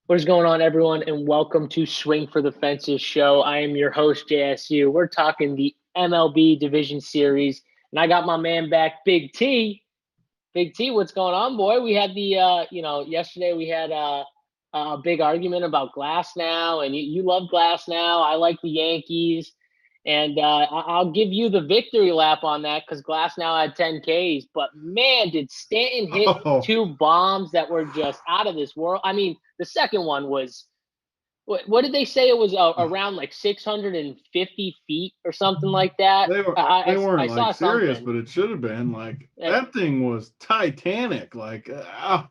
What is going on, everyone, and welcome to Swing for the Fences show. I am your host, JSU. We're talking the MLB Division Series, and I got my man back, Big T. Big T, what's going on, boy? We had yesterday we had a big argument about Glass now, and you love Glass now. I like the Yankees, and I'll give you the victory lap on that because Glass now had 10 Ks. But man, did Stanton hit Oh, two bombs that were just out of this world. I mean, the second one was what did they say? It was around like 650 feet or something like that. they were I, they I, I weren't like saw serious, something. but it should have been like Uh, that thing was Titanic. That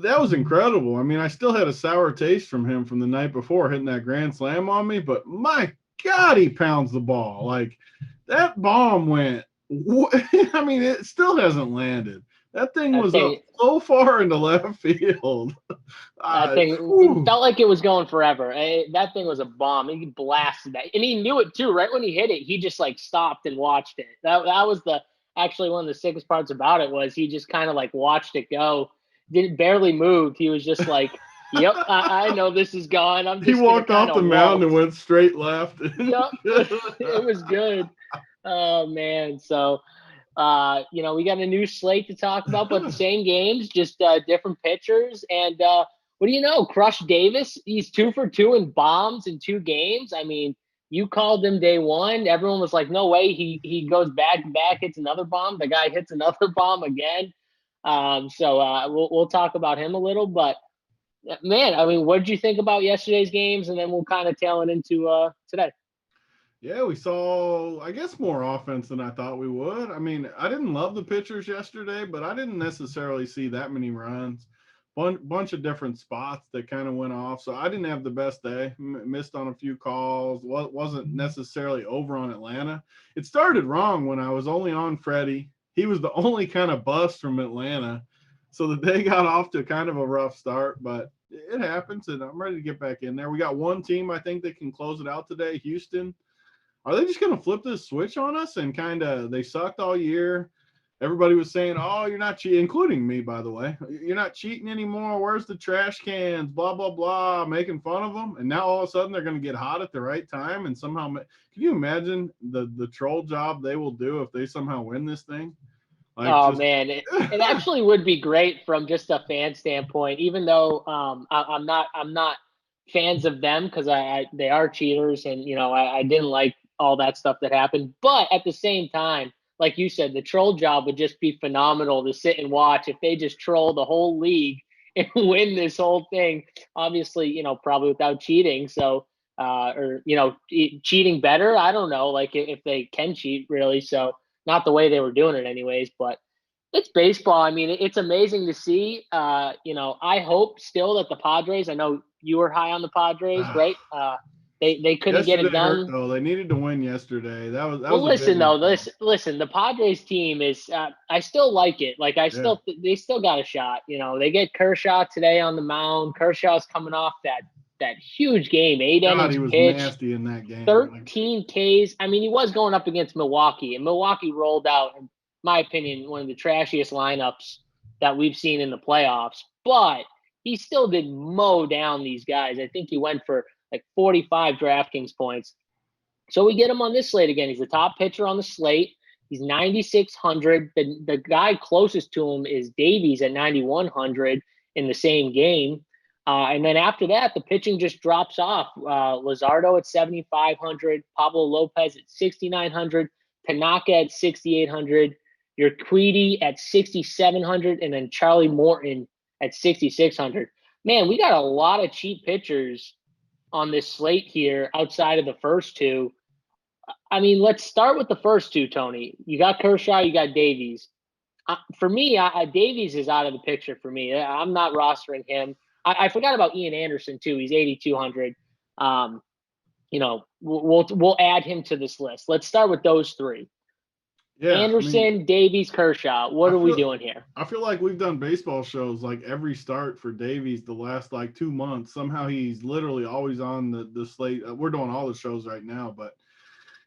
was incredible. I mean, I still had a sour taste from him from the night before hitting that grand slam on me, but my God, he pounds the ball. Like that bomb went. I mean, it still hasn't landed. That thing that was up thing so far into left field. That Uh, thing it whew. felt like it was going forever. That thing was a bomb. He blasted that, and he knew it too. Right when he hit it, he just like stopped and watched it. That was the actually one of the sickest parts about it was he just kind of like watched it go. Didn't barely moved. He was just like, "Yep, I know this is gone. I'm He just gonna walked kind off the of mountain and waltz." went straight left. Yep, it was good. Oh man, so we got a new slate to talk about, but the same games, just different pitchers. And what do you know? Crush Davis, he's 2 for 2 in bombs in 2 games. I mean, you called him day one. Everyone was like, no way. He goes back to back, hits another bomb. The guy hits another bomb again. We'll talk about him a little, but man, I mean, what did you think about yesterday's games? And then we'll kind of tail it into today. Yeah, we saw, I guess, more offense than I thought we would. I mean, I didn't love the pitchers yesterday, but I didn't necessarily see that many runs. Bunch of different spots that kind of went off. So I didn't have the best day. Missed on a few calls. Wasn't necessarily over on Atlanta. It started wrong when I was only on Freddie. He was the only kind of bust from Atlanta. So the day got off to kind of a rough start, but it happens, and I'm ready to get back in there. We got one team I think that can close it out today, Houston. Are they just going to flip this switch on us and kind of they sucked all year? Everybody was saying, "Oh, you're not cheating," including me, by the way. You're not cheating anymore. Where's the trash cans? Blah blah blah, making fun of them. And now all of a sudden they're going to get hot at the right time and somehow. Can you imagine the troll job they will do if they somehow win this thing? Like Oh just man, it actually would be great from just a fan standpoint. Even though I'm not fans of them because they are cheaters, and I didn't like all that stuff that happened. But at the same time, like you said, the troll job would just be phenomenal to sit and watch if they just troll the whole league and win this whole thing. Obviously, probably without cheating. So or cheating better. I don't know, like if they can cheat really. So not the way they were doing it anyways, but it's baseball. I mean, it's amazing to see. I hope still that the Padres. I know you were high on the Padres, right? They couldn't get it yesterday hurt done. though. They needed to win yesterday. That Well, was a big listen one though, for them. listen. The Padres team is. I still like it. Like Yeah. they still got a shot. They get Kershaw today on the mound. Kershaw's coming off that huge game, eight God, innings he was pitched, nasty in that game. Like 13 Ks. I mean, he was going up against Milwaukee, and Milwaukee rolled out, in my opinion, one of the trashiest lineups that we've seen in the playoffs. But he still did mow down these guys. I think he went for like 45 DraftKings points. So we get him on this slate again. He's the top pitcher on the slate. He's 9,600. The guy closest to him is Davies at 9,100 in the same game. And then after that, the pitching just drops off. Lazardo at 7,500, Pablo Lopez at 6,900, Tanaka at 6,800, Urquidy at 6,700, and then Charlie Morton at 6,600. Man, we got a lot of cheap pitchers on this slate here outside of the first two. I mean, let's start with the first two, Tony. You got Kershaw, you got Davies. For me, Davies is out of the picture for me. I'm not rostering him. I forgot about Ian Anderson too. He's 8,200. Um, we'll add him to this list. Let's start with those three: yeah, I mean, Anderson, Davies, Kershaw. What I are we feel doing here? I feel like we've done baseball shows like every start for Davies the last like 2 months. Somehow he's literally always on the slate. We're doing all the shows right now, but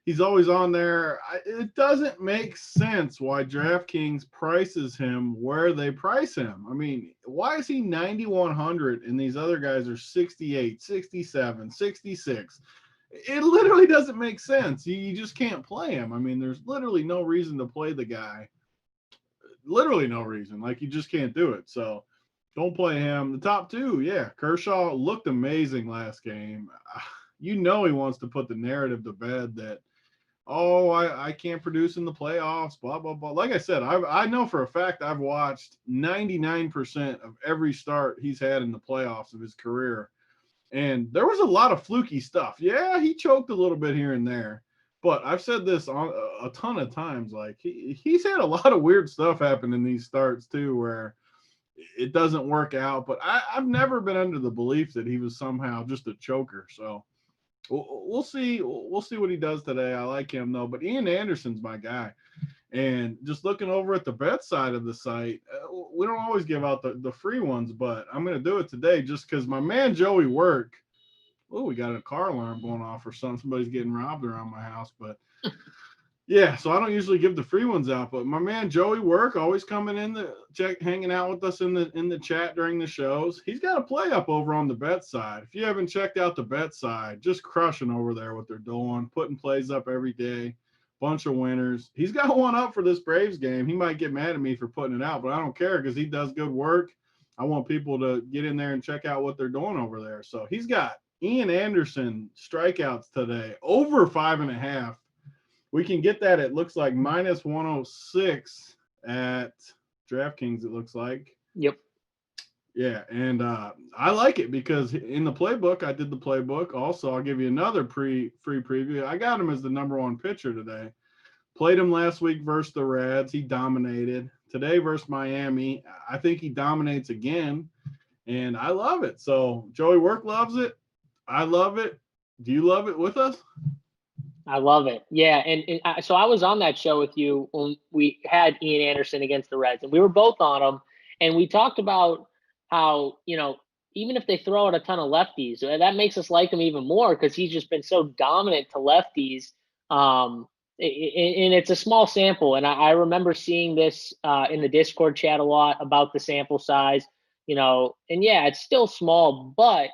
He's always on there. It doesn't make sense why DraftKings prices him where they price him. I mean, why is he 9,100 and these other guys are 68, 67, 66? It literally doesn't make sense. You just can't play him. I mean, there's literally no reason to play the guy. Literally no reason. Like, you just can't do it. So don't play him. The top two, yeah. Kershaw looked amazing last game. You know he wants to put the narrative to bed that, oh, I can't produce in the playoffs, blah, blah, blah. Like I said, I know for a fact I've watched 99% of every start he's had in the playoffs of his career. And there was a lot of fluky stuff. Yeah, he choked a little bit here and there. But I've said this on a ton of times. Like, he's had a lot of weird stuff happen in these starts, too, where it doesn't work out. But I've never been under the belief that he was somehow just a choker. So we'll see. We'll see what he does today. I like him, though. But Ian Anderson's my guy. And just looking over at the bet side of the site, we don't always give out the free ones, but I'm going to do it today just because my man Joey Work. Oh, we got a car alarm going off or something. Somebody's getting robbed around my house. But yeah, so I don't usually give the free ones out. But my man Joey Work always coming in the check, hanging out with us in the chat during the shows. He's got a play up over on the bet side. If you haven't checked out the bet side, just crushing over there what they're doing, putting plays up every day. Bunch of winners. He's got one up for this Braves game. He might get mad at me for putting it out, but I don't care because he does good work. I want people to get in there and check out what they're doing over there. So he's got Ian Anderson strikeouts today, over 5.5. We can get that. It looks like minus 106 at DraftKings, it looks like. Yep. Yeah, and I like it because in the playbook, I did the playbook. Also, I'll give you another free preview. I got him as the number one pitcher today. Played him last week versus the Reds. He dominated. Today versus Miami, I think he dominates again, and I love it. So Joey Work loves it. I love it. Do you love it with us? I love it. Yeah, and so I was on that show with you when we had Ian Anderson against the Reds, and we were both on him, and we talked about how, even if they throw out a ton of lefties, that makes us like him even more because he's just been so dominant to lefties. And it's a small sample. And I remember seeing this in the Discord chat a lot about the sample size, and yeah, it's still small, but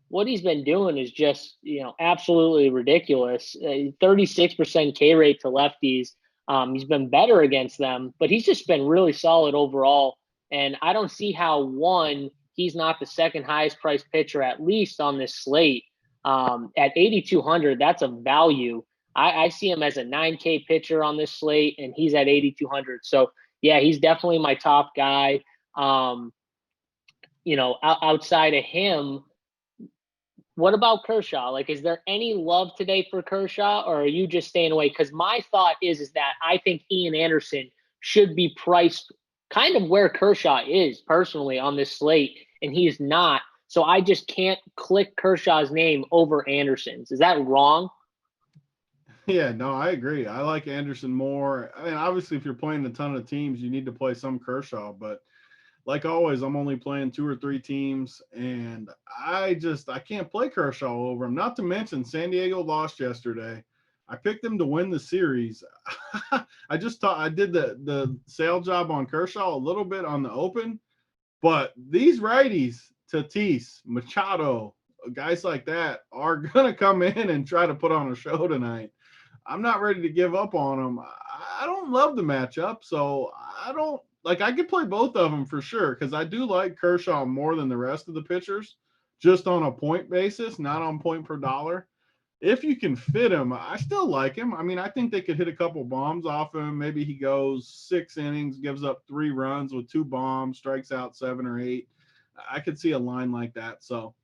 what he's been doing is just, absolutely ridiculous. 36% K rate to lefties. He's been better against them, but he's just been really solid overall. And I don't see how, one, he's not the second highest priced pitcher, at least on this slate. At 8,200, that's a value. I see him as a 9K pitcher on this slate, and he's at 8,200. So, yeah, he's definitely my top guy. Outside of him, what about Kershaw? Like, is there any love today for Kershaw, or are you just staying away? Because my thought is that I think Ian Anderson should be priced kind of where Kershaw is personally on this slate, and he's not. So I just can't click Kershaw's name over Anderson's. Is that wrong? Yeah, no, I agree. I like Anderson more. I mean, obviously, if you're playing a ton of teams, you need to play some Kershaw. But like always, I'm only playing 2 or 3 teams, and I can't play Kershaw over him. Not to mention, San Diego lost yesterday. I picked them to win the series. I did the sale job on Kershaw a little bit on the open, but these righties, Tatis, Machado, guys like that are going to come in and try to put on a show tonight. I'm not ready to give up on them. I don't love the matchup, so I could play both of them for sure because I do like Kershaw more than the rest of the pitchers, just on a point basis, not on point per dollar. If you can fit him, I still like him. I mean, I think they could hit a couple bombs off him. Maybe he goes 6 innings, gives up 3 runs with 2 bombs, strikes out 7 or 8. I could see a line like that. So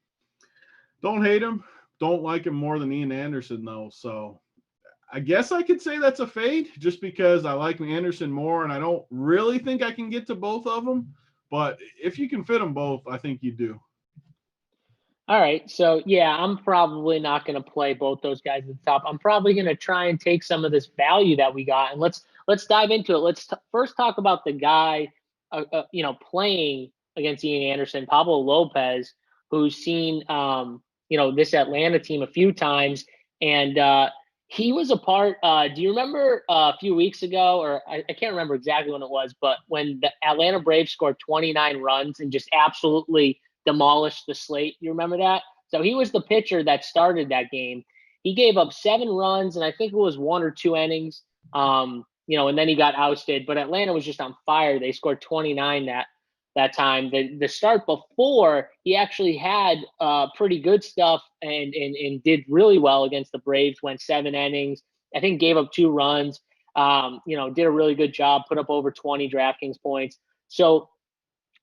don't hate him. Don't like him more than Ian Anderson, though. So I guess I could say that's a fade just because I like Anderson more, and I don't really think I can get to both of them. But if you can fit them both, I think you do. All right. So, yeah, I'm probably not going to play both those guys at the top. I'm probably going to try and take some of this value that we got, and let's dive into it. Let's first talk about the guy, playing against Ian Anderson, Pablo Lopez, who's seen, this Atlanta team a few times. And, He was a part. Do you remember a few weeks ago, or I can't remember exactly when it was, but when the Atlanta Braves scored 29 runs and just absolutely demolished the slate? You remember that? So he was the pitcher that started that game. He gave up 7 runs, and I think it was 1 or 2 innings. And then he got ousted. But Atlanta was just on fire. They scored 29 that time. The start before, he actually had pretty good stuff and did really well against the Braves. Went 7 innings. I think gave up 2 runs. Did a really good job. Put up over 20 DraftKings points. So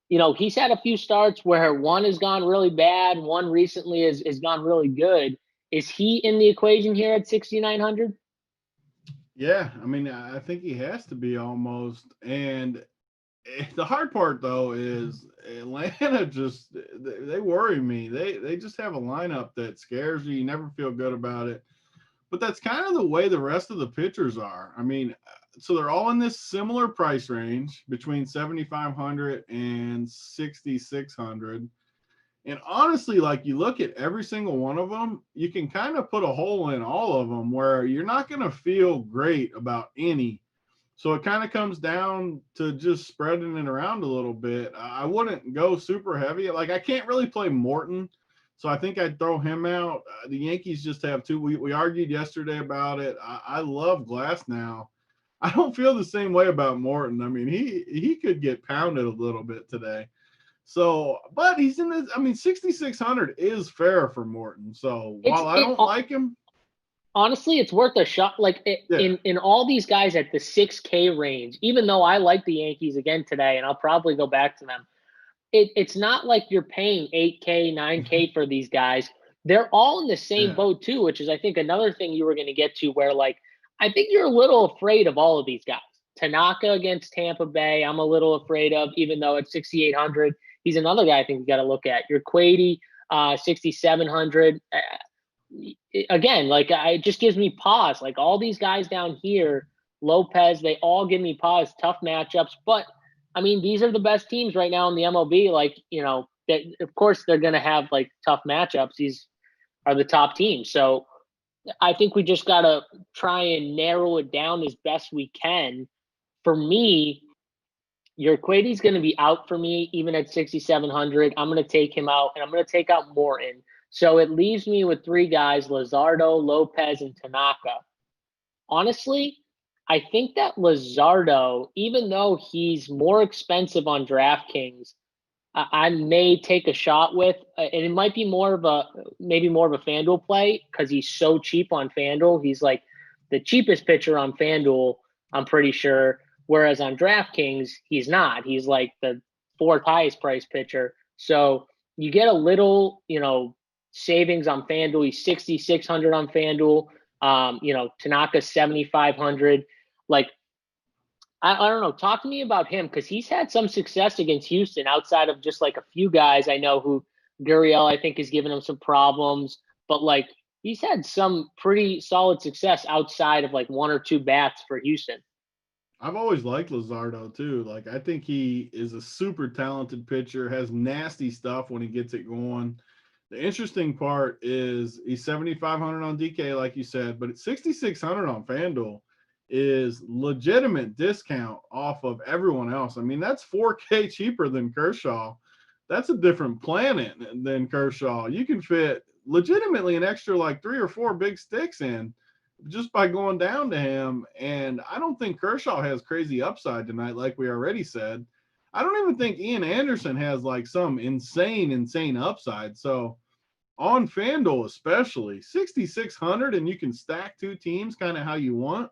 he's had a few starts where one has gone really bad. One recently has gone really good. Is he in the equation here at 6,900? Yeah, I mean, I think he has to be almost. And the hard part though is Atlanta just they worry me. They just have a lineup that scares you. You never feel good about it. But that's kind of the way the rest of the pitchers are. I mean, so they're all in this similar price range between 7,500 and 6,600. And honestly, like you look at every single one of them, you can kind of put a hole in all of them where you're not going to feel great about any. So it kind of comes down to just spreading it around a little bit. I wouldn't go super heavy. Like I can't really play Morton, so I think I'd throw him out. The Yankees just have two. We argued yesterday about it. I love Glass now. I don't feel the same way about Morton. I mean, he could get pounded a little bit today. So, but he's in this. I mean, 6,600 is fair for Morton. So while I don't like him, Honestly, it's worth a shot. Like yeah, in all these guys at the 6K range, even though I like the Yankees again today, and I'll probably go back to them, it's not like you're paying 8K, 9K for these guys. They're all in the same yeah, boat too, which is I think another thing you were going to get to where like I think you're a little afraid of all of these guys. Tanaka against Tampa Bay, I'm a little afraid of, even though at 6,800, he's another guy I think you got to look at. Your Quady, 6,700. Again, like it just gives me pause. Like all these guys down here, Lopez, they all give me pause. Tough matchups, but I mean, these are the best teams right now in the MLB. Like, that of course they're going to have like tough matchups. These are the top teams. So I think we just got to try and narrow it down as best we can. For me, your Quady's going to be out for me even at 6,700. I'm going to take him out, and I'm going to take out Morton. So it leaves me with 3 guys: Luzardo, Lopez, and Tanaka. Honestly, I think that Luzardo, even though he's more expensive on DraftKings, I may take a shot with, and it might be maybe more of a FanDuel play because he's so cheap on FanDuel. He's like the cheapest pitcher on FanDuel, I'm pretty sure. Whereas on DraftKings, he's not. He's like the 4th highest price pitcher. So you get a little, savings on FanDuel. He's 6,600 on FanDuel. Tanaka's 7,500. Like, I don't know. Talk to me about him because he's had some success against Houston outside of just like a few guys I know who Gurriel, I think, has given him some problems. But like he's had some pretty solid success outside of like 1 or 2 bats for Houston. I've always liked Luzardo too. Like I think he is a super talented pitcher, has nasty stuff when he gets it going. The interesting part is he's 7,500 on DK, like you said, but it's 6,600 on FanDuel is legitimate discount off of everyone else. I mean, that's 4K cheaper than Kershaw. That's a different planet than Kershaw. You can fit legitimately an extra like 3 or 4 big sticks in just by going down to him. And I don't think Kershaw has crazy upside tonight, like we already said. I don't even think Ian Anderson has like some insane upside. So on FanDuel, especially 6,600, and you can stack 2 teams kind of how you want.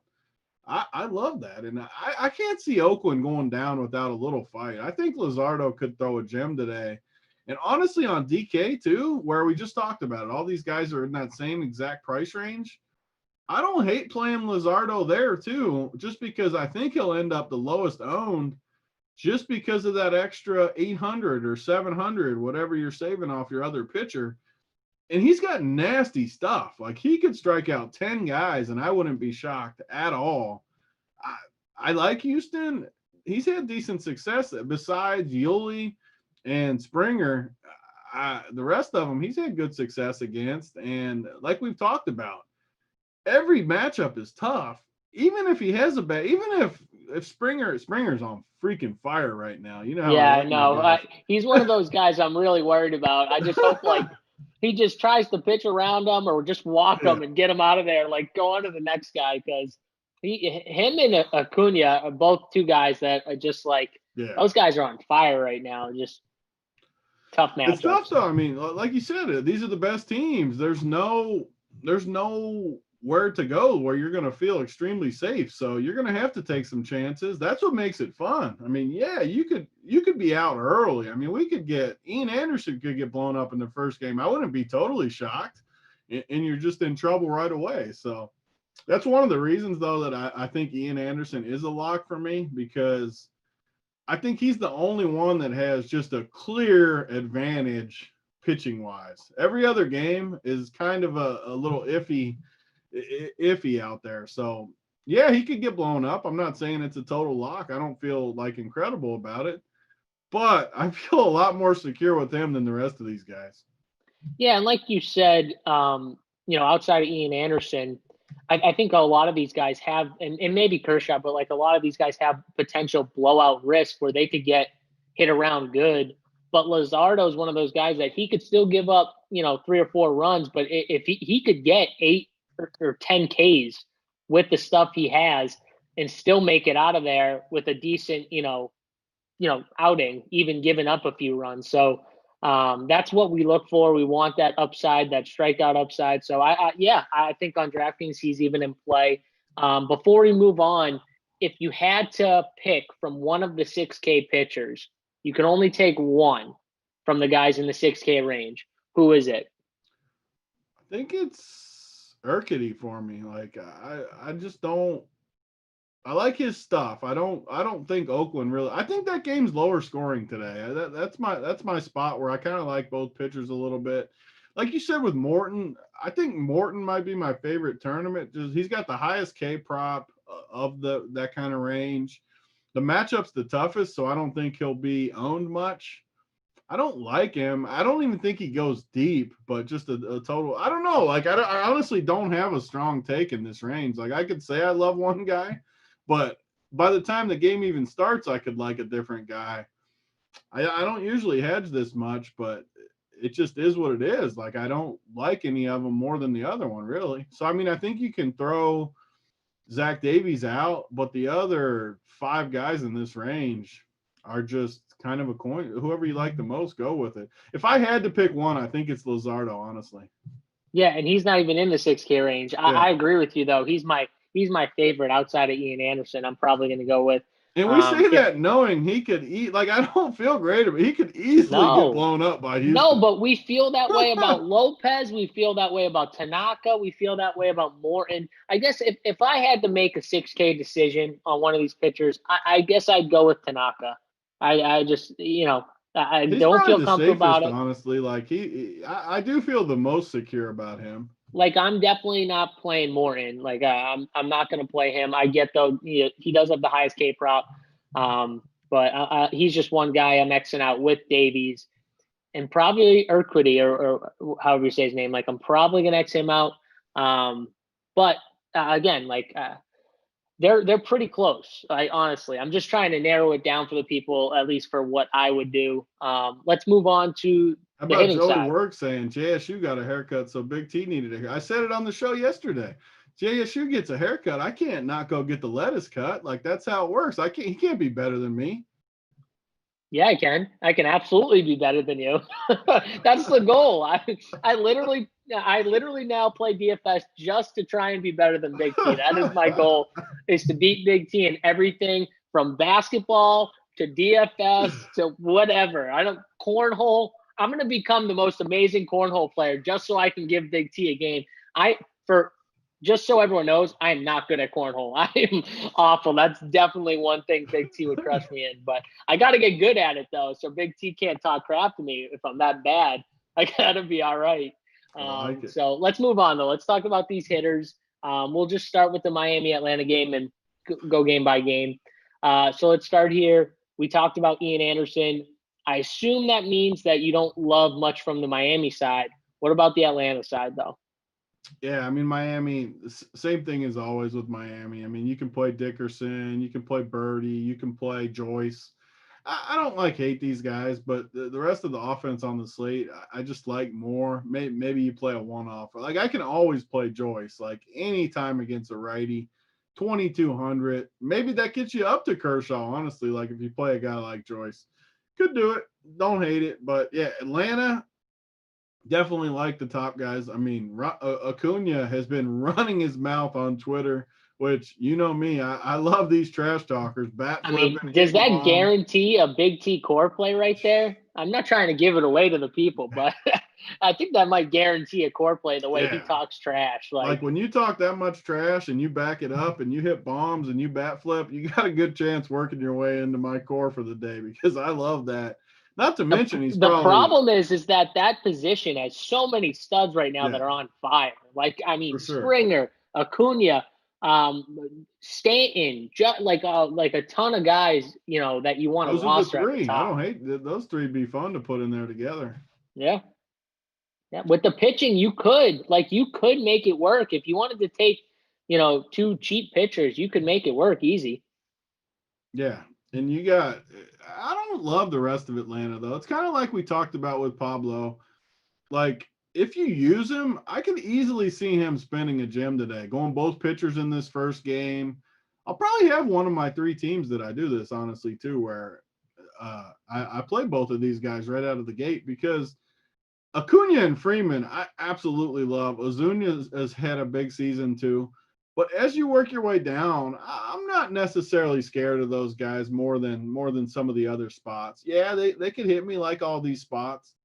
I love that. And I can't see Oakland going down without a little fight. I think Luzardo could throw a gem today. And honestly, on DK too, where we just talked about it, all these guys are in that same exact price range. I don't hate playing Luzardo there too, just because I think he'll end up the lowest owned just because of that extra 800 or 700, whatever you're saving off your other pitcher. And he's got nasty stuff. Like he could strike out 10 guys and I wouldn't be shocked at all. I like Houston. He's had decent success besides Yuli and Springer. The rest of them, he's had good success against. And like we've talked about, every matchup is tough. Even if he has a bad, even if Springer's on freaking fire right now. You know how I Yeah, I like my know. guys. He's one of those guys I'm really worried about. I just hope like he just tries to pitch around him or just walk Yeah, him and get him out of there. Like go on to the next guy because him and Acuna are both two guys that are just like yeah. those guys are on fire right now. Just tough It's tough matchups. though. I mean, like you said, these are the best teams. There's no where to go where you're going to feel extremely safe. So you're going to have to take some chances. That's what makes it fun. I mean, yeah, you could be out early. I mean, we could get Ian Anderson could get blown up in the first game. I wouldn't be totally shocked, and you're just in trouble right away. So that's one of the reasons though that I think Ian Anderson is a lock for me because I think he's the only one that has just a clear advantage pitching wise. Every other game is kind of a little iffy out there. So yeah, he could get blown up. I'm not saying it's a total lock. I don't feel like incredible about it, but I feel a lot more secure with him than the rest of these guys. Yeah, and like you said, outside of Ian Anderson, I think a lot of these guys have, and maybe Kershaw, but like a lot of these guys have potential blowout risk where they could get hit around good. But Luzardo is one of those guys that he could still give up, 3 or 4 runs, but if he could get 8 or 10 Ks with the stuff he has and still make it out of there with a decent, outing, even giving up a few runs. So that's what we look for. We want that upside, that strikeout upside. So I think on DraftKings he's even in play. Before we move on, if you had to pick from one of the 6K pitchers, you can only take one from the guys in the 6K range. Who is it? I think it's Urquidy for me. Like I just don't. I like his stuff. I don't think Oakland really. I think that game's lower scoring today. That's my spot where I kind of like both pitchers a little bit. Like you said with Morton, I think Morton might be my favorite tournament. Just he's got the highest K prop of that kind of range. The matchup's the toughest, so I don't think he'll be owned much. I don't like him. I don't even think he goes deep, but just a total. I don't know. Like I honestly don't have a strong take in this range. Like I could say I love one guy, but by the time the game even starts, I could like a different guy. I don't usually hedge this much, but it just is what it is. Like I don't like any of them more than the other one, really. So I mean, I think you can throw Zach Davies out, but the other 5 guys in this range are just kind of a coin. Whoever you like the most, go with it. If I had to pick one, I think it's Luzardo, honestly. Yeah, and he's not even in the 6K range. I Yeah. agree with you though. He's my favorite outside of Ian Anderson. I'm probably going to go with. And we say If that knowing he could eat. Like I don't feel great about. He could easily get no, blown up by no, Houston. but we feel that way about Lopez. We feel that way about Tanaka. We feel that way about Morton. I guess if I had to make a 6K decision on one of these pitchers, I guess I'd go with Tanaka. I just I He's don't probably feel the comfortable about safest, it. honestly. Like I do feel the most secure about him. Like I'm definitely not playing Morton. Like I'm not going to play him. I get though he does have the highest K prop, but he's just one guy I'm Xing out with Davies and probably Urquidy or however you say his name. Like I'm probably going to X him out. But again, like they're pretty close. Honestly, I'm just trying to narrow it down for the people, at least for what I would do. Let's move on to How the about hitting Joey side. Work saying JSU got a haircut, so Big T needed a haircut? I said it on the show yesterday. JSU gets a haircut. I can't not go get the lettuce cut. Like that's how it works. I can't. He can't be better than me. Yeah, I can. I can absolutely be better than you. That's the goal. I literally now play DFS just to try and be better than Big T. That is my goal, is to beat Big T in everything from basketball to DFS to whatever. I don't cornhole. I'm going to become the most amazing cornhole player just so I can give Big T a game. I for just so everyone knows, I am not good at cornhole. I am awful. That's definitely one thing Big T would crush me in. But I got to get good at it, though. So Big T can't talk crap to me if I'm that bad. I got to be all right. I like it. So let's move on, though. Let's talk about these hitters. We'll just start with the Miami-Atlanta game and go game by game. So let's start here. We talked about Ian Anderson. I assume that means that you don't love much from the Miami side. What about the Atlanta side, though? Yeah, I mean, Miami, same thing as always with Miami. I mean, you can play Dickerson, you can play Birdie, you can play Joyce. I don't like hate these guys, but the rest of the offense on the slate, I just like more. Maybe you play a one-off. Like, I can always play Joyce, like anytime against a righty, 2,200. Maybe that gets you up to Kershaw, honestly. Like, if you play a guy like Joyce, could do it. Don't hate it. But yeah, Atlanta, definitely like the top guys. I mean, Acuna has been running his mouth on Twitter, which, you know me, I love these trash talkers. Bat I flipping, mean, does hitting that bombs. guarantee a Big T core play right there? I'm not trying to give it away to the people, but I think that might guarantee a core play the way he Yeah. talks trash. Like, Like, when you talk that much trash and you back it up and you hit bombs and you bat flip, you got a good chance working your way into my core for the day, because I love that. Not to the mention, he's the probably, problem is that position has so many studs right now that yeah, are on fire. Like, I mean, for sure. Springer, Acuna, Stanton, like a ton of guys, that you want to Those are the roster at the three. I top. don't hate those three. Be fun to put in there together. Yeah. Yeah, with the pitching, you could make it work if you wanted to take, two cheap pitchers. You could make it work easy. Yeah. And you got, I don't love the rest of Atlanta, though. It's kind of like we talked about with Pablo. Like, if you use him, I can easily see him spending a gem today, going both pitchers in this first game. I'll probably have one of my three teams that I do this, honestly, too, where I play both of these guys right out of the gate, because Acuna and Freeman, I absolutely love. Ozuna has had a big season too. But as you work your way down, I'm not necessarily scared of those guys more than some of the other spots. Yeah, they could hit me like all these spots,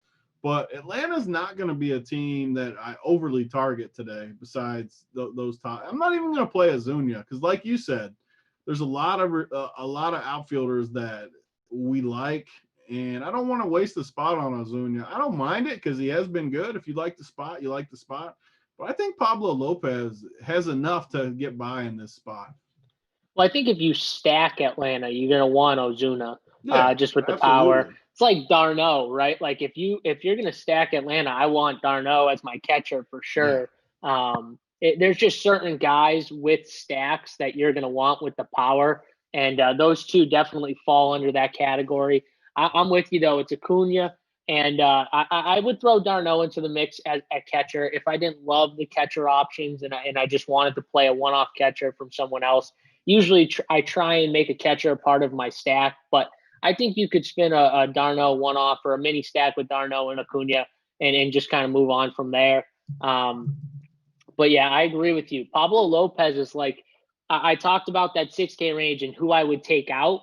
but Atlanta's not going to be a team that I overly target today. Besides those top, I'm not even going to play Ozuna, because, like you said, there's a lot of outfielders that we like, and I don't want to waste the spot on Ozuna. I don't mind it because he has been good. If you like the spot, you like the spot. But I think Pablo Lopez has enough to get by in this spot. Well, I think if you stack Atlanta, you're gonna want Ozuna, Yeah, just with the power. absolutely. It's like Darno, right? Like, if you're gonna stack Atlanta, I want Darno as my catcher for Yeah. sure. There's just certain guys with stacks that you're gonna want with the power, and those two definitely fall under that category. I'm with you though. It's Acuna, and I would throw Darno into the mix as a catcher if I didn't love the catcher options, and I just wanted to play a one-off catcher from someone else. Usually I try and make a catcher a part of my stack, but I think you could spin a Darno one off or a mini stack with Darno and Acuna, and just kind of move on from there. Um, but yeah, I agree with you. Pablo Lopez is like, I talked about that 6K range and who I would take out.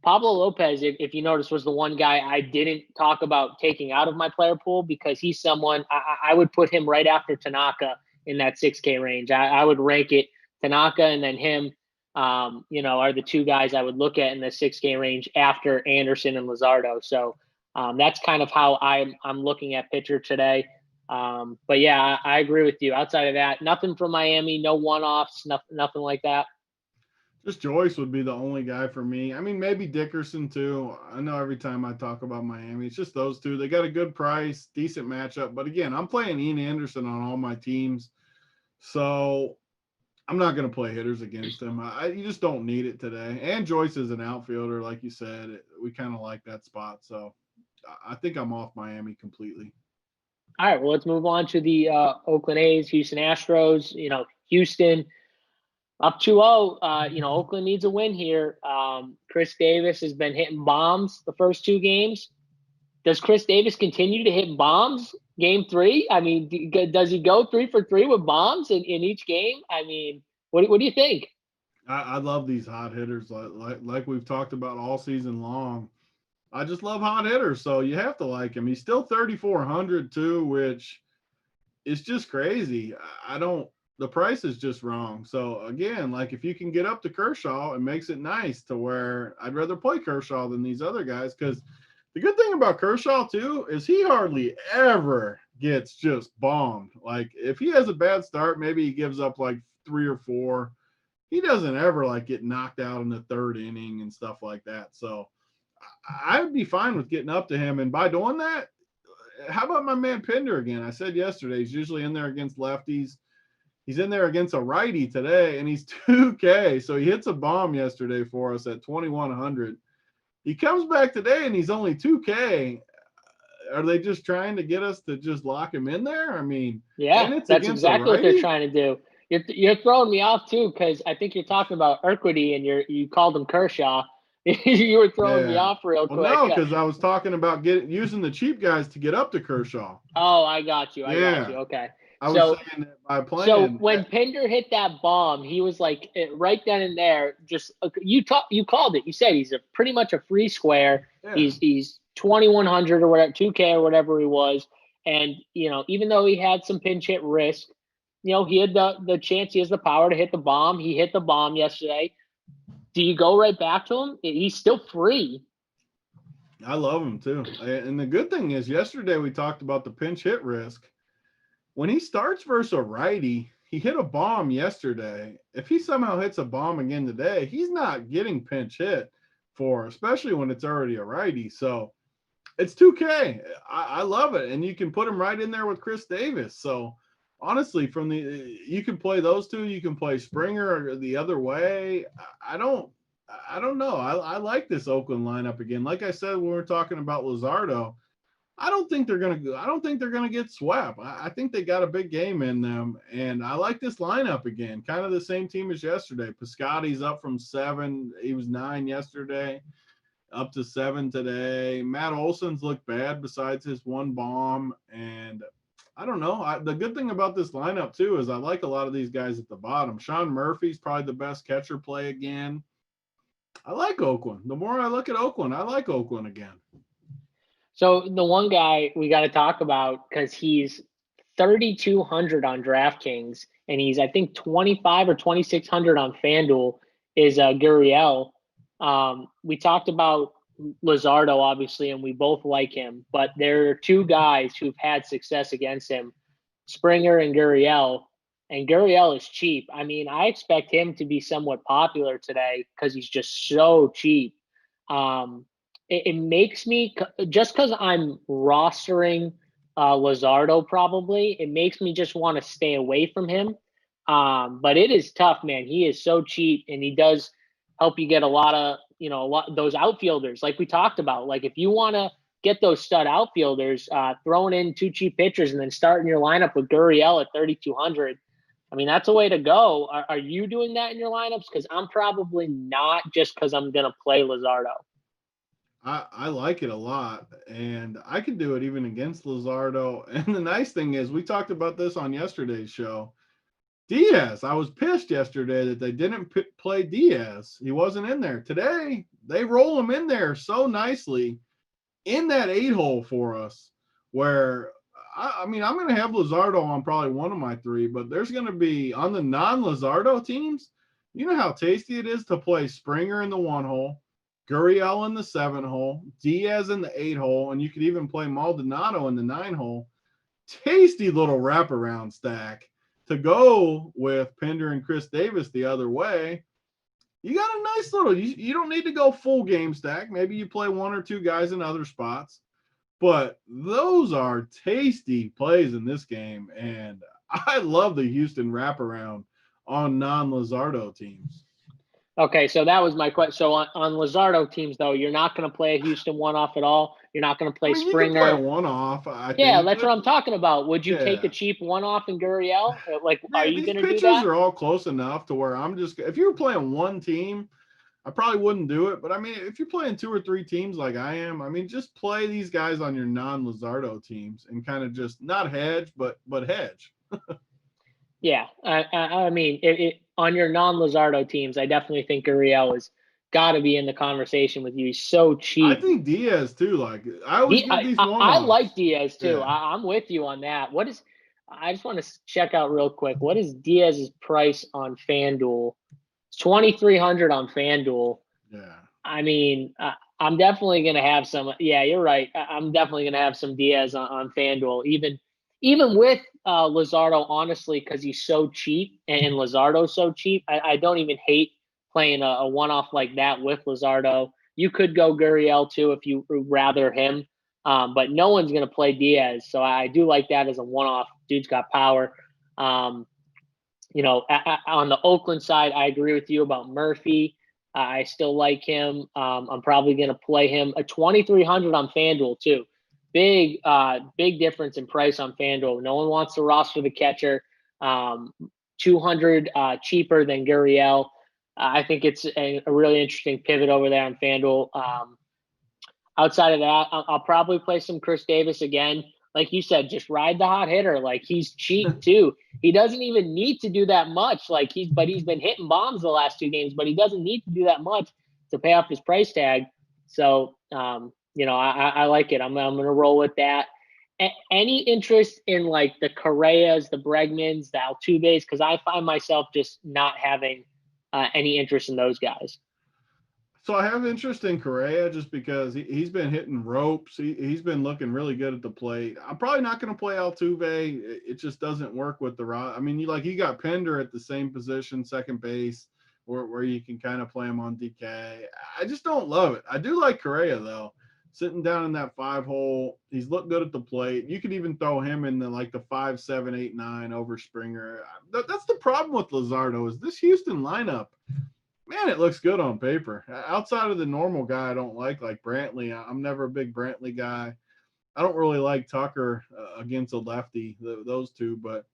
Pablo Lopez, if you notice, was the one guy I didn't talk about taking out of my player pool, because he's someone I would put him right after Tanaka in that 6K range. I would rank it Tanaka and then him, are the two guys I would look at in the 6K range after Anderson and Luzardo. So that's kind of how I'm looking at pitcher today. But yeah, I agree with you. Outside of that, nothing from Miami, no one-offs, nothing like that. Just Joyce would be the only guy for me. I mean, maybe Dickerson too. I know every time I talk about Miami, it's just those two. They got a good price, decent matchup. But again, I'm playing Ian Anderson on all my teams. So I'm not going to play hitters against him. You just don't need it today. And Joyce is an outfielder, like you said. We kind of like that spot. So I think I'm off Miami completely. All right, well, let's move on to the Oakland A's, Houston Astros. Houston up 2-0. Oakland needs a win here. Chris Davis has been hitting bombs the first two games. Does Chris Davis continue to hit bombs game three? I mean, does he go 3 for 3 with bombs in each game? I mean, what do you think? I love these hot hitters, like we've talked about all season long. I just love hot hitters, so you have to like him. He's still 3,400 too, which is just crazy. I don't. The price is just wrong. So again, like, if you can get up to Kershaw, it makes it nice to where I'd rather play Kershaw than these other guys, because the good thing about Kershaw too is he hardly ever gets just bombed. Like, if he has a bad start, maybe he gives up like 3 or 4. He doesn't ever like get knocked out in the third inning and stuff like that. So I would be fine with getting up to him. And by doing that, how about my man Pinder again? I said yesterday, he's usually in there against lefties. He's in there against a righty today, and he's 2K. So he hits a bomb yesterday for us at 2,100. He comes back today, and he's only 2K. Are they just trying to get us to just lock him in there? I mean, Yeah, and it's that's against a exactly what they're righty? trying to do. You're throwing me off too, because I think you're talking about Urquidy and you called him Kershaw. You were throwing me Yeah. off real Well, quick. no, because I was talking about using the cheap guys to get up to Kershaw. Oh, I got you. Yeah. Okay. I was So saying that by so playing. when Pinder hit that bomb, he was like right then and there. Just you called it. You said he's pretty much a free square. Yeah. He's 2,100 or whatever, 2K or whatever he was. And even though he had some pinch hit risk, he had the chance. He has the power to hit the bomb. He hit the bomb yesterday. Do you go right back to him? He's still free. I love him too. And the good thing is, yesterday we talked about the pinch hit risk. When he starts versus a righty, he hit a bomb yesterday. If he somehow hits a bomb again today, he's not getting pinch hit especially when it's already a righty. So it's 2K. I love it. And you can put him right in there with Chris Davis. So honestly, you can play those two. You can play Springer the other way. I don't know. I like this Oakland lineup again. Like I said, when we were talking about Luzardo, I don't think they're gonna get swept. I think they got a big game in them, and I like this lineup again. Kind of the same team as yesterday. Piscotty's up from 7. He was 9 yesterday, up to 7 today. Matt Olson's looked bad besides his one bomb, and I don't know. The good thing about this lineup too is I like a lot of these guys at the bottom. Sean Murphy's probably the best catcher play again. I like Oakland. The more I look at Oakland, I like Oakland again. So the one guy we got to talk about, because he's 3,200 on DraftKings and he's I think 25 or 2,600 on FanDuel, is Gurriel. We talked about Luzardo obviously, and we both like him, but there are two guys who've had success against him, Springer and Gurriel. And Gurriel is cheap. I mean, I expect him to be somewhat popular today because he's just so cheap. It makes me, just because I'm rostering Luzardo, probably it makes me just want to stay away from him. But it is tough, man. He is so cheap, and he does help you get a lot of those outfielders, like we talked about. Like if you want to get those stud outfielders, throwing in 2 cheap pitchers and then starting your lineup with Gurriel at 3,200. I mean, that's a way to go. Are you doing that in your lineups? Because I'm probably not, just because I'm going to play Luzardo. I like it a lot, and I could do it even against Luzardo. And the nice thing is, we talked about this on yesterday's show. Diaz, I was pissed yesterday that they didn't play Diaz. He wasn't in there. Today, they roll him in there so nicely in that 8-hole for us, where, I mean, I'm going to have Luzardo on probably one of my 3, but there's going to be, on the non-Luzardo teams, you know how tasty it is to play Springer in the 1-hole, Gurriel in the 7-hole, Diaz in the 8-hole, and you could even play Maldonado in the 9-hole. Tasty little wraparound stack to go with Pinder and Chris Davis the other way. You got a nice little, you don't need to go full game stack. Maybe you play 1 or 2 guys in other spots, but those are tasty plays in this game. And I love the Houston wraparound on non-Luzardo teams. Okay, so that was my question. So on Luzardo teams, though, you're not going to play a Houston one-off at all. You're not going to play Springer. You can play a one-off. I yeah, think. that's what I'm talking about. Would you take a cheap one-off in Gurriel? Like, are you going to do that? These pitchers are all close enough to where if you're playing one team, I probably wouldn't do it. But I mean, if you're playing 2 or 3 teams like I am, I mean, just play these guys on your non-Luzardo teams and kind of just not hedge, but hedge. Yeah, I mean, on your non-Luzardo teams, I definitely think Gurriel has got to be in the conversation with you. He's so cheap. I think Diaz too. Like I always get these one-offs. I like Diaz too. Yeah. I'm with you on that. I just want to check out real quick. What is Diaz's price on FanDuel? It's 2,300 on FanDuel. Yeah. I mean, I'm definitely going to have some. Yeah, you're right. I'm definitely going to have some Diaz on FanDuel, even with Luzardo, honestly, because he's so cheap and Luzardo's so cheap. I don't even hate playing a one-off like that with Luzardo. You could go Gurriel too if you rather him, but no one's going to play Diaz. So I do like that as a one-off. Dude's got power. On the Oakland side, I agree with you about Murphy. I still like him. I'm probably going to play him a 2,300 on FanDuel too. Big difference in price on FanDuel. No one wants to roster the catcher. 200 cheaper than Gurriel. I think it's a really interesting pivot over there on FanDuel. Outside of that, I'll probably play some Chris Davis again. Like you said, just ride the hot hitter. Like, he's cheap too. He doesn't even need to do that much. He's been hitting bombs the last 2 games, but he doesn't need to do that much to pay off his price tag. So, I like it. I'm going to roll with that. Any interest in like the Correas, the Bregmans, the Altuves? Because I find myself just not having any interest in those guys. So I have interest in Correa just because he's been hitting ropes. He's been looking really good at the plate. I'm probably not going to play Altuve. It just doesn't work with the rod. I mean, you got Pender at the same position, second base, where you can kind of play him on DK. I just don't love it. I do like Correa though. Sitting down in that 5-hole, he's looked good at the plate. You could even throw him in the 5, 7, 8, 9 over Springer. That's the problem with Luzardo is this Houston lineup. Man, it looks good on paper. Outside of the normal guy I don't like Brantley, I'm never a big Brantley guy. I don't really like Tucker against a lefty, those two, but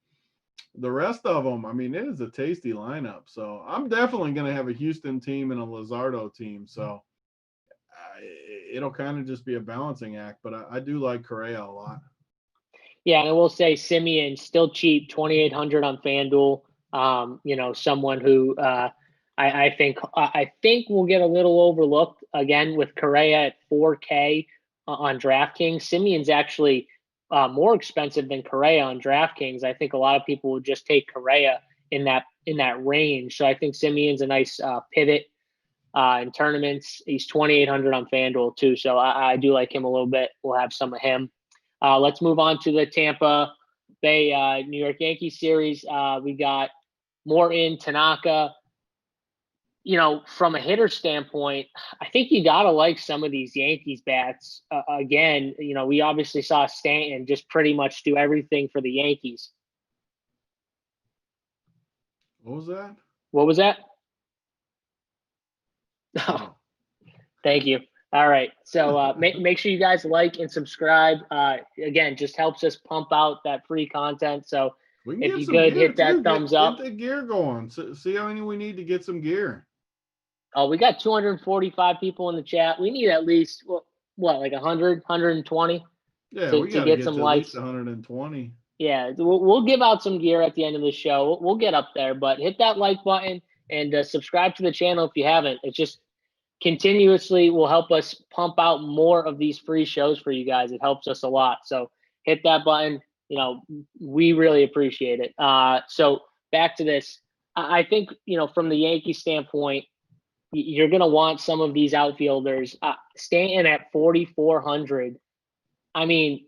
the rest of them, I mean, it is a tasty lineup. So I'm definitely going to have a Houston team and a Luzardo team. So it'll kind of just be a balancing act, but I do like Correa a lot. Yeah, and I will say Simeon still cheap, 2,800 on FanDuel. Someone who I think will get a little overlooked again with Correa at 4K on DraftKings. Simeon's actually more expensive than Correa on DraftKings. I think a lot of people will just take Correa in that range. So I think Simeon's a nice pivot in tournaments. He's 2,800 on FanDuel too. So I do like him a little bit. We'll have some of him. Let's move on to the Tampa Bay New York Yankees series. We got Morton, Tanaka. From a hitter standpoint, I think you got to like some of these Yankees bats. Again, we obviously saw Stanton just pretty much do everything for the Yankees. What was that? What was that? Oh, thank you. All right. So make sure you guys like and subscribe. Again, just helps us pump out that free content. So if you could hit that thumbs up. Get the gear going. See how many we need to get some gear. Oh, we got 245 people in the chat. We need at least like 100, 120. Yeah, we got to get some likes. At least 120. Yeah, we'll give out some gear at the end of the show. We'll get up there, but hit that like button and subscribe to the channel if you haven't. It's just continuously will help us pump out more of these free shows for you guys. It helps us a lot. So hit that button. We really appreciate it. So back to this. I think, from the Yankee standpoint, you're going to want some of these outfielders. Stanton at 4,400. I mean,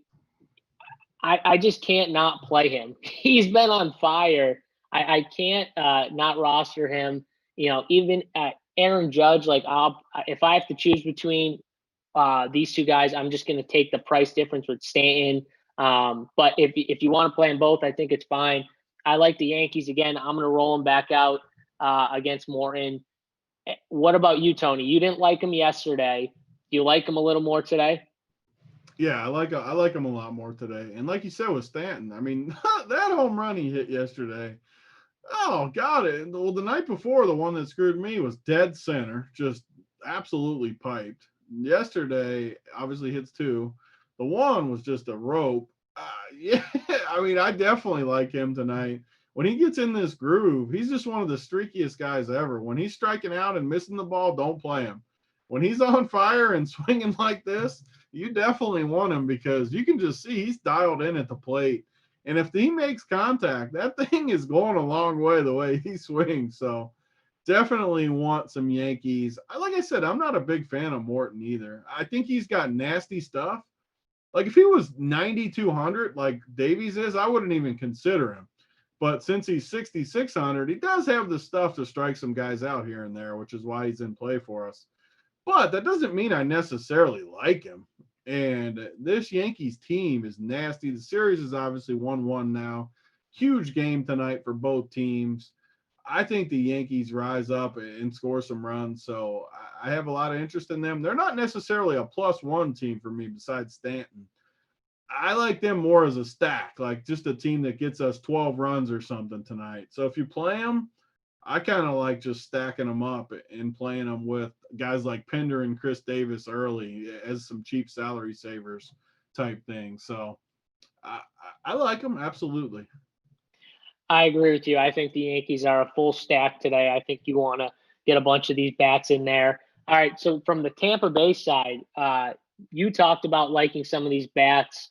I just can't not play him. He's been on fire. I can't not roster him. Even Aaron Judge, if I have to choose between these two guys, I'm just going to take the price difference with Stanton. But if you want to play them both, I think it's fine. I like the Yankees again. I'm going to roll them back out against Morton. What about you, Tony? You didn't like him yesterday. Do you like him a little more today? Yeah, I like him a lot more today. And like you said with Stanton, I mean, that home run he hit yesterday. Oh, got it. Well, the night before, the one that screwed me was dead center, just absolutely piped. Yesterday, obviously hits 2. The one was just a rope. Yeah, I mean, I definitely like him tonight. When he gets in this groove, he's just one of the streakiest guys ever. When he's striking out and missing the ball, don't play him. When he's on fire and swinging like this, you definitely want him because you can just see he's dialed in at the plate. And if he makes contact, that thing is going a long way the way he swings. So definitely want some Yankees. Like I said, I'm not a big fan of Morton either. I think he's got nasty stuff. Like if he was 9,200 like Davies is, I wouldn't even consider him. But since he's 6,600, he does have the stuff to strike some guys out here and there, which is why he's in play for us. But that doesn't mean I necessarily like him. And this Yankees team is nasty. The series is obviously 1-1 now. huge game tonight for both teams. I think the Yankees rise up and score some runs. So I have a lot of interest in them. They're not necessarily a +1 team for me besides Stanton. I like them more as a stack, like just a team that gets us 12 runs or something tonight. So if you play them, I kind of like just stacking them up and playing them with guys like Pender and Chris Davis early as some cheap salary savers type thing. So I like them, absolutely. I agree with you. I think the Yankees are a full stack today. I think you want to get a bunch of these bats in there. All right. So from the Tampa Bay side, you talked about liking some of these bats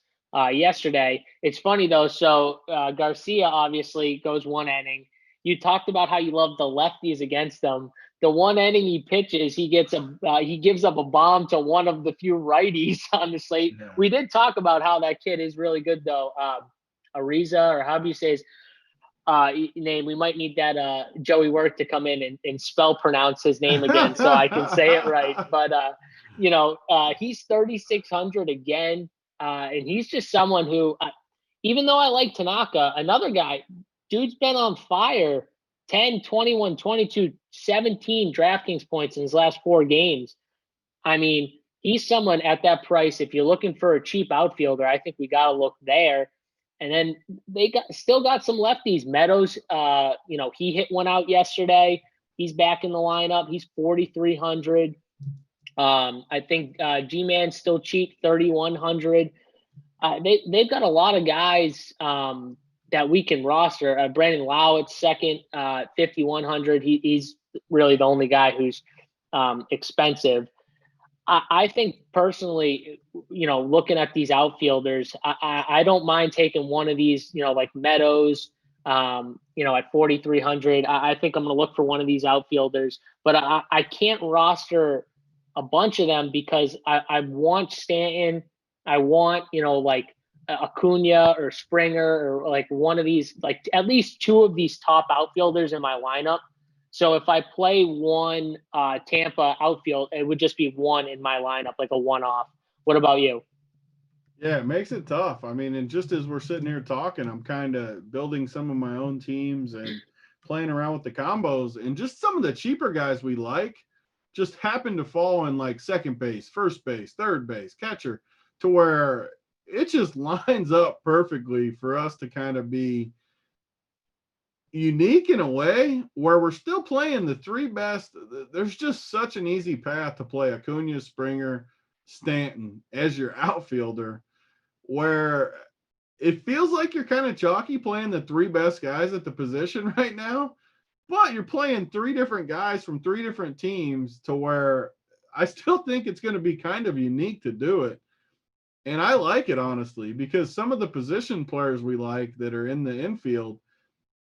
yesterday. It's funny though. So Garcia obviously goes 1 inning. You talked about how you love the lefties against them. The 1 inning he pitches, he gives up a bomb to one of the few righties on the slate. Yeah. We did talk about how that kid is really good though. Ariza, or how do you say his name? We might need that Joey Work to come in and spell pronounce his name again so I can say it right. But he's 3,600 again, and he's just someone who, even though I like Tanaka, another guy, dude's been on fire. 10, 21, 22, 17 DraftKings points in his last 4 games. I mean, he's someone at that price. If you're looking for a cheap outfielder, I think we got to look there. And then they still got some lefties. Meadows, he hit one out yesterday. He's back in the lineup. He's 4,300. I think G-Man's still cheap, 3,100. They've got a lot of guys that we can roster. Brandon Lau at second, 5,100. He's really the only guy who's expensive. I think personally, looking at these outfielders, I don't mind taking one of these, like Meadows, at 4,300. I think I'm going to look for one of these outfielders, but I can't roster a bunch of them because I want Stanton. I want, like Acuna or Springer or like one of these, like at least 2 of these top outfielders in my lineup. So if I play one Tampa outfield, it would just be one in my lineup, like a one-off. What about you? Yeah, it makes it tough. I mean, and just as we're sitting here talking, I'm kind of building some of my own teams and playing around with the combos. And just some of the cheaper guys we like just happen to fall in like second base, first base, third base, catcher, to where it just lines up perfectly for us to kind of be unique in a way where we're still playing the 3 best. There's just such an easy path to play Acuna, Springer, Stanton as your outfielder, where it feels like you're kind of chalky playing the 3 best guys at the position right now, but you're playing 3 different guys from 3 different teams to where I still think it's going to be kind of unique to do it. And I like it, honestly, because some of the position players we like that are in the infield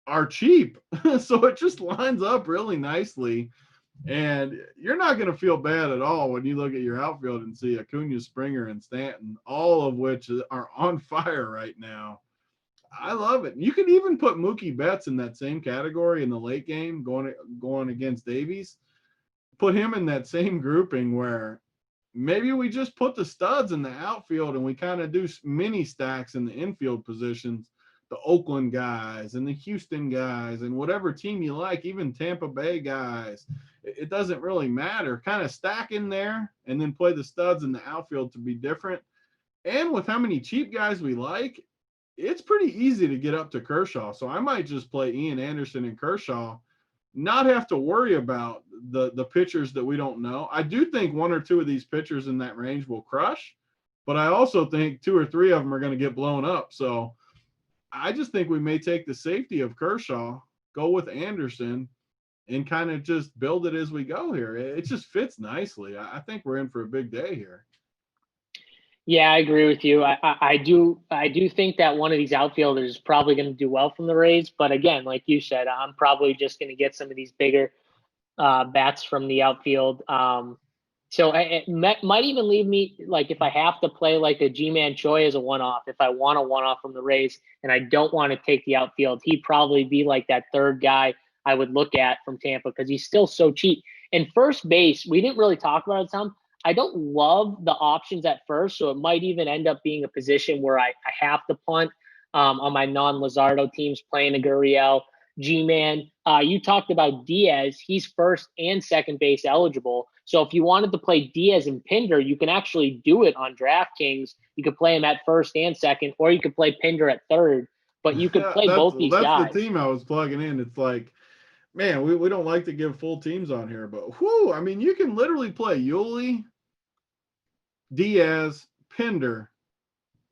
are cheap. So it just lines up really nicely. And you're not going to feel bad at all when you look at your outfield and see Acuna, Springer, and Stanton, all of which are on fire right now. I love it. You can even put Mookie Betts in that same category in the late game, going against Davies. Put him in that same grouping where maybe we just put the studs in the outfield and we kind of do mini stacks in the infield positions, the Oakland guys and the Houston guys and whatever team you like, even Tampa Bay guys. It doesn't really matter. Kind of stack in there and then play the studs in the outfield to be different. And with how many cheap guys we like, it's pretty easy to get up to Kershaw. So I might just play Ian Anderson and Kershaw, not have to worry about the pitchers that we don't know. I do think 1 or 2 of these pitchers in that range will crush, but I also think 2 or 3 of them are going to get blown up. So I just think we may take the safety of Kershaw, go with Anderson, and kind of just build it as we go here. It just fits nicely. I think we're in for a big day here. Yeah, I agree with you. I do think that one of these outfielders is probably going to do well from the Rays. But again, like you said, I'm probably just going to get some of these bigger bats from the outfield. So it might even leave me, like, if I have to play like a G-Man Choi as a one-off, if I want a one-off from the Rays and I don't want to take the outfield, he'd probably be like that third guy I would look at from Tampa because he's still so cheap. And first base, we didn't really talk about it some. I don't love the options at first, so it might even end up being a position where I have to punt. on my non-Luzardo teams playing a Gurriel. G-Man, you talked about Diaz. He's first and second base eligible. So if you wanted to play Diaz and Pinder, you can actually do it on DraftKings. You could play him at first and second, or you could play Pinder at third. But you could play both these guys. That's the team I was plugging in. It's like, man, we don't like to give full teams on here, but whoo, I mean, you can literally play Yuli, Diaz, Pinder,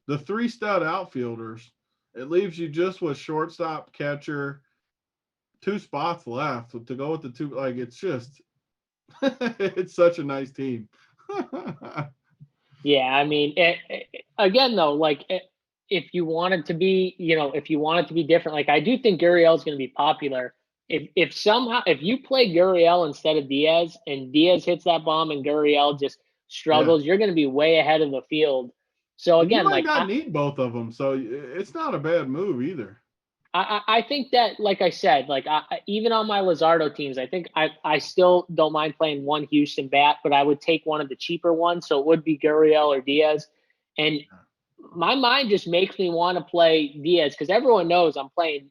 the 3 stud outfielders. It leaves you just with shortstop, catcher, 2 spots left to go with the 2. Like, it's just, it's such a nice team. Yeah, I mean, again, though, like, if you wanted to be, if you want it to be different, like, I do think Gurriel is going to be popular. If you play Gurriel instead of Diaz and Diaz hits that bomb and Gurriel just struggles, you're going to be way ahead of the field. So again, you might not need both of them, so it's not a bad move either. I think that, like I said, like even on my Luzardo teams, I think I still don't mind playing one Houston bat, but I would take one of the cheaper ones. So it would be Gurriel or Diaz. And my mind just makes me want to play Diaz because everyone knows I'm playing,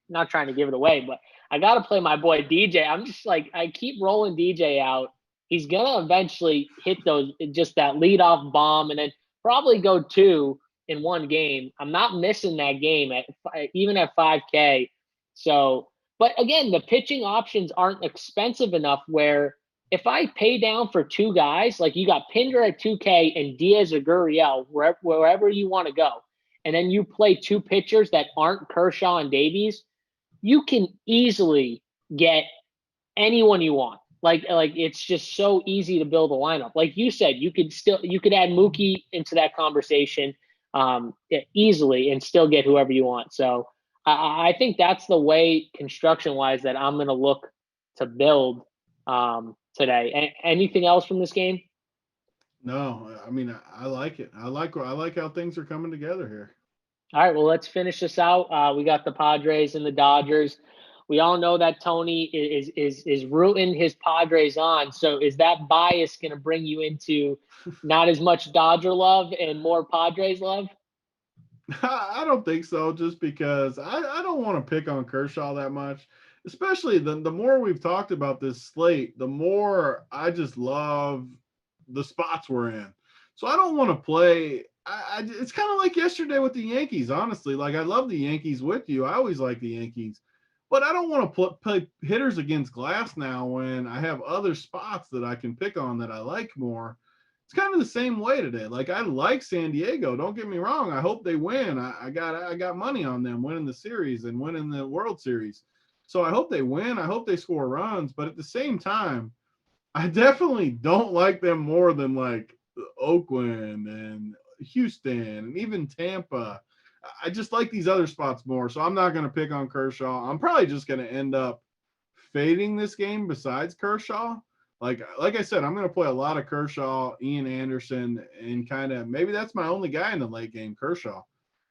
not trying to give it away, but I got to play my boy DJ. I'm just like, I keep rolling DJ out. He's going to eventually hit just that leadoff bomb and then probably go 2 in one game. I'm not missing that game even at 5K. So, but again, the pitching options aren't expensive enough where if I pay down for 2 guys, like you got Pinder at 2K and Diaz or Gurriel, wherever you want to go, and then you play 2 pitchers that aren't Kershaw and Davies, you can easily get anyone you want. Like it's just so easy to build a lineup. Like you said, you could add Mookie into that conversation easily and still get whoever you want. So I think that's the way construction wise that I'm going to look to build today. Anything else from this game? No, I mean, I like it. I like how things are coming together here. All right, well, let's finish this out. We got the Padres and the Dodgers. We all know that Tony is rooting his Padres on. So is that bias going to bring you into not as much Dodger love and more Padres love? I don't think so, just because I don't want to pick on Kershaw that much. Especially the more we've talked about this slate, the more I just love the spots we're in. So I don't want to play. It's kind of like yesterday with the Yankees, honestly. Like, I love the Yankees with you. I always like the Yankees. But I don't want to play hitters against glass now when I have other spots that I can pick on that I like more. It's kind of the same way today. Like, I like San Diego. Don't get me wrong. I hope they win. I got money on them winning the series and winning the World Series. So I hope they win. I hope they score runs. But at the same time, I definitely don't like them more than like Oakland and Houston and even Tampa. I just like these other spots more. So I'm not going to pick on Kershaw. I'm probably just going to end up fading this game besides Kershaw. Like I said, I'm going to play a lot of Kershaw, Ian Anderson, and kind of maybe that's my only guy in the late game, Kershaw.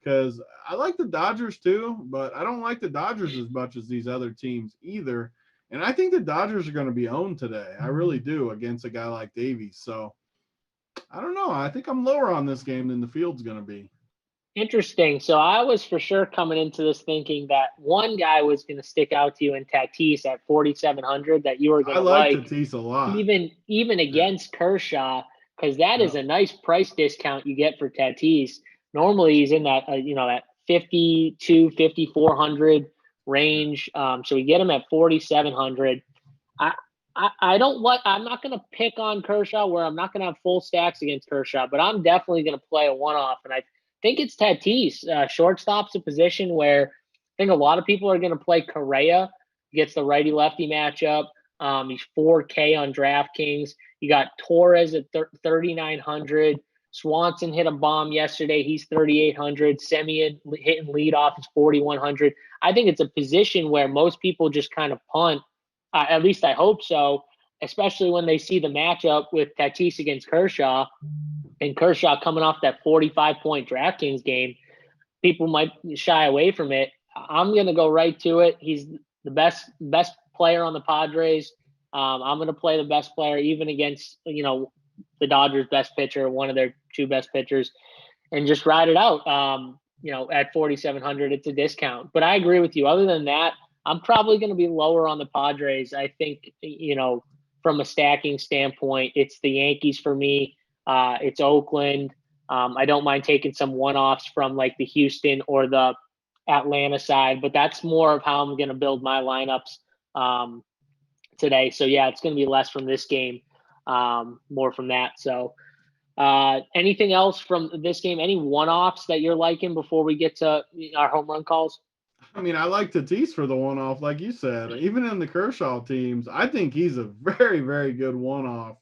Because I like the Dodgers too, but I don't like the Dodgers as much as these other teams either. And I think the Dodgers are going to be owned today. I really do, against a guy like Davies. So I don't know. I think I'm lower on this game than the field's going to be. Interesting. So I was for sure coming into this thinking that one guy was going to stick out to you in Tatis at 4,700 that you were going to like. Tatis a lot. Even against Kershaw, because that is a nice price discount you get for Tatis. Normally he's in that that 52, 5,400 range. So we get him at 4,700. I'm not going to pick on Kershaw where I'm not going to have full stacks against Kershaw, but I'm definitely going to play a one-off. And I think it's Tatis. Shortstop's a position where I think a lot of people are going to play Correa. Gets the righty-lefty matchup. He's 4K on DraftKings. You got Torres at 3,900. Swanson hit a bomb yesterday. He's 3,800. Semien hitting leadoff is 4,100. I think it's a position where most people just kind of punt. At least I hope so, especially when they see the matchup with Tatis against Kershaw. And Kershaw coming off that 45-point DraftKings game, people might shy away from it. I'm going to go right to it. He's the best player on the Padres. I'm going to play the best player even against, the Dodgers' best pitcher, one of their 2 best pitchers, and just ride it out. at 4,700, it's a discount. But I agree with you. Other than that, I'm probably going to be lower on the Padres. I think, from a stacking standpoint, it's the Yankees for me. It's Oakland. I don't mind taking some one-offs from like the Houston or the Atlanta side, but that's more of how I'm going to build my lineups today. So yeah, it's going to be less from this game, more from that. So anything else from this game? Any one-offs that you're liking before we get to our home run calls? I mean, I like Tatis for the one-off, like you said. Even in the Kershaw teams, I think he's a very, very good one-off,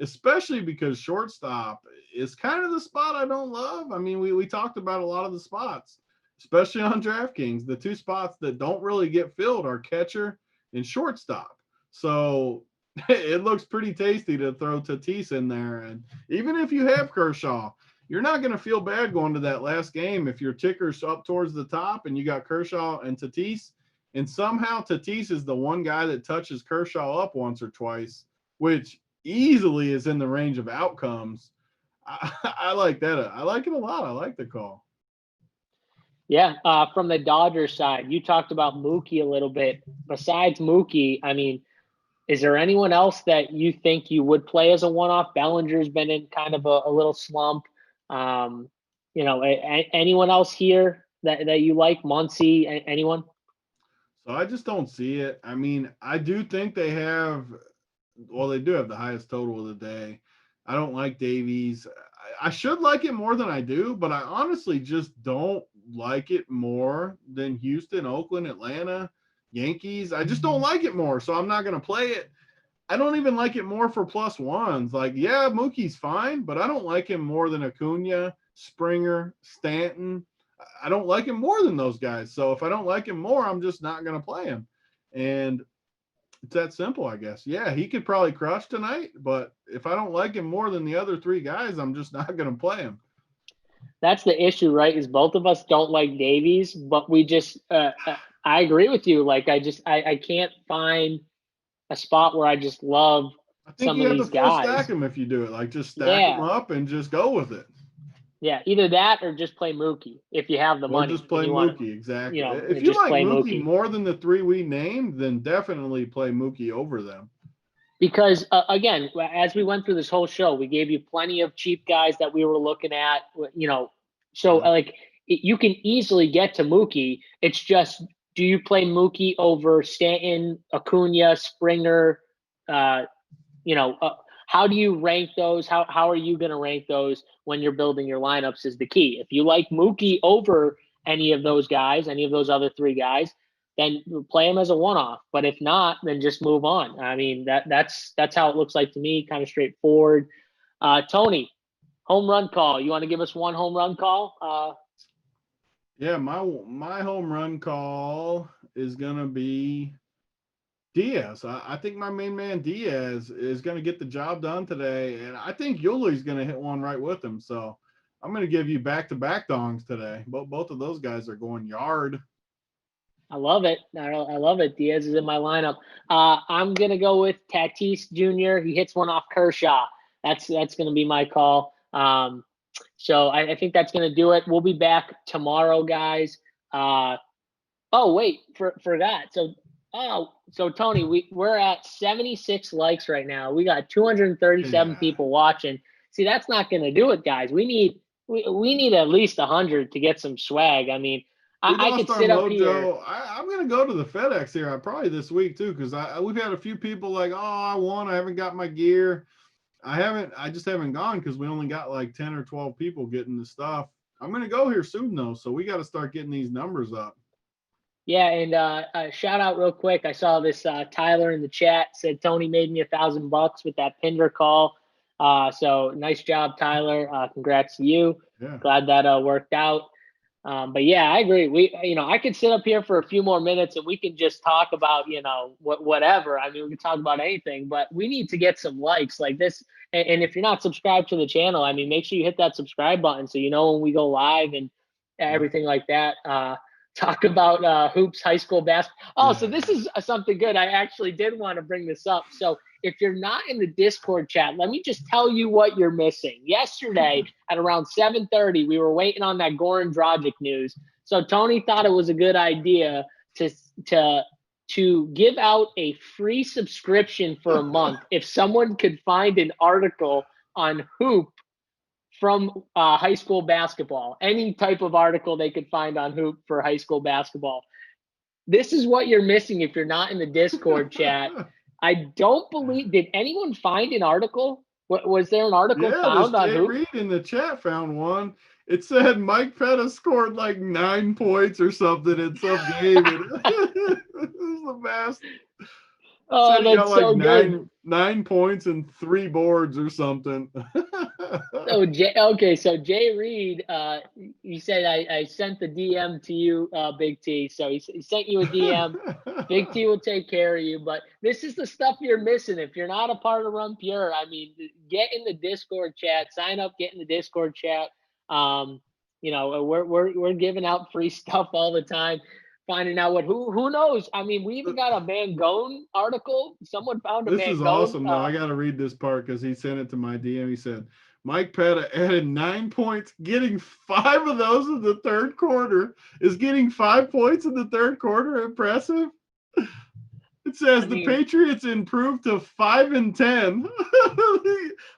especially because shortstop is kind of the spot I don't love. I mean, we talked about a lot of the spots, especially on DraftKings. The two spots that don't really get filled are catcher and shortstop. So it looks pretty tasty to throw Tatis in there. And even if you have Kershaw, you're not going to feel bad going to that last game if your ticker's up towards the top and you got Kershaw and Tatis, and somehow Tatis is the one guy that touches Kershaw up once or twice, which easily is in the range of outcomes. I like that. I like it a lot. I like the call. Yeah, from the Dodgers side, you talked about Mookie a little bit. Besides Mookie, I mean, is there anyone else that you think you would play as a one-off? Bellinger's been in kind of a little slump. Anyone else here that you like? Muncy, anyone? So I just don't see it. I mean, I do think they do have the highest total of the day. I don't like Davies. I should like it more than I do, but I honestly just don't like it more than Houston, Oakland, Atlanta, Yankees. I just don't like it more, so I'm not going to play it. I don't even like it more for plus ones. Like, yeah, Mookie's fine, but I don't like him more than Acuna, Springer, Stanton. I don't like him more than those guys. So if I don't like him more, I'm just not going to play him. And it's that simple, I guess. Yeah, he could probably crush tonight, but if I don't like him more than the other three guys, I'm just not going to play him. That's the issue, right? Is both of us don't like Davies, but we just I agree with you. Like I can't find a spot where I just love I think some you of have to these full guys. stack them if you do it. Like just stack them up and just go with it. Yeah, either that or just play Mookie if you have the money. Or just play Mookie, exactly. If you just like play Mookie more than the three we named, then definitely play Mookie over them. Because, again, as we went through this whole show, we gave you plenty of cheap guys that we were looking at, So, you can easily get to Mookie. It's just, do you play Mookie over Stanton, Acuna, Springer? How do you rank those? How are you going to rank those when you're building your lineups is the key. If you like Mookie over any of those guys, any of those other three guys, then play him as a one-off. But if not, then just move on. I mean, that's how it looks like to me, kind of straightforward. Tony, home run call. You want to give us one home run call? Yeah, my home run call is gonna be Diaz. I think my main man Diaz is gonna get the job done today, and I think Yuli's gonna hit one right with him. So I'm gonna give you back-to-back dongs today. Both of those guys are going yard. I love it. I love it. Diaz is in my lineup. I'm gonna go with Tatis Jr. He hits one off Kershaw. That's gonna be my call. So I think that's gonna do it. We'll be back tomorrow, guys. Wait, forgot. So Tony, we're at 76 likes right now. We got 237 people watching. See, that's not gonna do it, guys. We need at least 100 to get some swag. I mean, I could sit up here. I'm going to go to the FedEx here probably this week too, because we've had a few people like, oh, I haven't got my gear. I just haven't gone because we only got like 10 or 12 people getting the stuff. I'm going to go here soon though, so we got to start getting these numbers up. Yeah, and shout out real quick. I saw this Tyler in the chat said Tony made me $1,000 with that Pinder call. So nice job, Tyler. Congrats to you. Yeah. Glad that worked out. But yeah, I agree. I could sit up here for a few more minutes and we can just talk about, whatever. I mean, we can talk about anything, but we need to get some likes like this. And if you're not subscribed to the channel, I mean, make sure you hit that subscribe button so you know when we go live and everything like that. talk about hoops, high school basketball. Oh, Yeah. so this is something good. I actually did want to bring this up. So if you're not in the Discord chat, let me just tell you what you're missing. Yesterday at around 7:30, we were waiting on that Goran Dragic news. So Tony thought it was a good idea to give out a free subscription for a month if someone could find an article on hoop from high school basketball, any type of article they could find on hoop for high school basketball. This is what you're missing if you're not in the Discord chat. I don't believe, did anyone find an article? Was there an article found on Jay hoop? Reed in the chat found one. It said Mike Petta scored like 9 points or something in some game. It was the best. Oh, Said he got that's like so good. 9 points and 3 boards or something. So so Jay Reed, he said I sent the DM to you, Big T. So he sent you a DM. Big T will take care of you. But this is the stuff you're missing. If you're not a part of Run Pure, I mean, get in the Discord chat, sign up, get in the Discord chat. We're giving out free stuff all the time. Finding out who knows? I mean, we even got a Mangone article. Someone found a This is Mangone. awesome, though. I got to read this part because he sent it to my DM. He said, Mike Petta added 9 points, getting 5 of those in the third quarter. Is getting 5 points in the third quarter impressive? It says the Patriots improved to 5-10.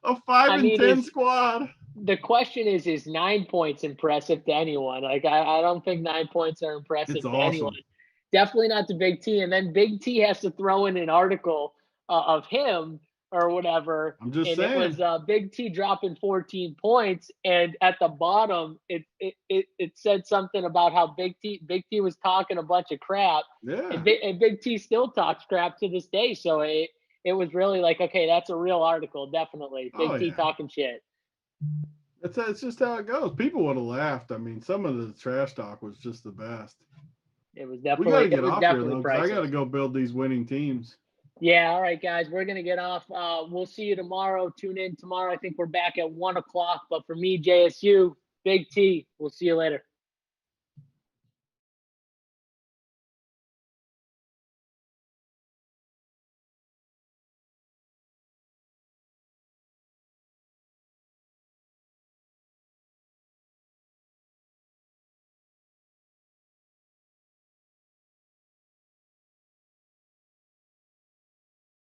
A 5-10 squad. The question is 9 points impressive to anyone? Like, I don't think 9 points are impressive to anyone. Definitely not to Big T. And then Big T has to throw in an article of him or whatever. I'm just saying. It was Big T dropping 14 points. And at the bottom, it said something about how Big T was talking a bunch of crap. Yeah. And Big T still talks crap to this day. So it was really like, okay, that's a real article. Definitely. Big T talking shit. It's just how it goes. People would have laughed. I mean, some of the trash talk was just the best. It was definitely. We got to get off here, though, because I got to go build these winning teams. Yeah, all right, guys. We're going to get off. We'll see you tomorrow. Tune in tomorrow. I think we're back at 1 o'clock. But for me, JSU, Big T, we'll see you later.